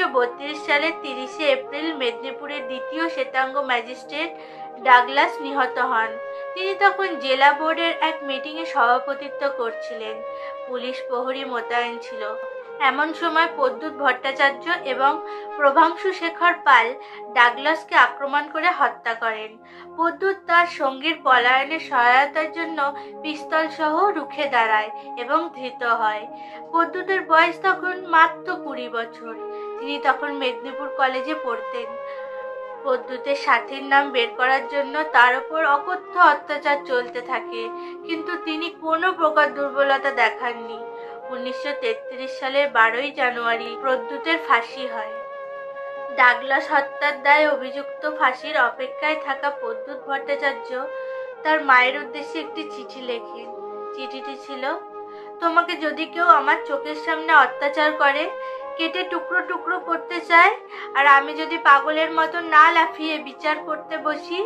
সালের 30শে এপ্রিল মেদিনীপুরের দ্বিতীয় শ্বেতাঙ্গ ম্যাজিস্ট্রেট ডাগলাস নিহত হন। তিনি তখন জেলা বোর্ডের এক মিটিংয়ে সভাপতিত্ব করছিলেন। পুলিশ প্রহরী মোতায়েন ছিল। এমন সময় প্রদ্যুৎ ভট্টাচার্য এবং প্রভাংশু শেখর পাল ডাগলাসকে আক্রমণ করে হত্যা করেন। প্রদ্যুৎ তার সঙ্গীর পলায়নের সহায়তার জন্য পিস্তল সহ রুখে দাঁড়ায় এবং ধৃত হয়। প্রদ্যুতের বয়স তখন মাত্র 20 বছর। তিনি তখন মেদিনীপুর কলেজে পড়তেন। প্রদ্যুতের সাথীর নাম বের করার জন্য তার উপর অকথ্য অত্যাচার চলতে থাকে, কিন্তু তিনি কোনো প্রকার দুর্বলতা দেখাননি। 1933 সালের 12ই জানুয়ারি প্রদ্যুতের ফাঁসি হয়। ডাগলাস হত্যার দায়ে অভিযুক্ত ফাঁসির অপেক্ষায় থাকা প্রদ্যুৎ ভট্টাচার্য তার মায়ের উদ্দেশ্যে একটি চিঠি লেখেন। চিঠিটি ছিল, তোমাকে যদি কেউ আমার চোখের সামনে অত্যাচার করে, কেটে টুকরো টুকরো করতে চায়, আর আমি যদি পাগলের মতো না লাফিয়ে বিচার করতে বসি,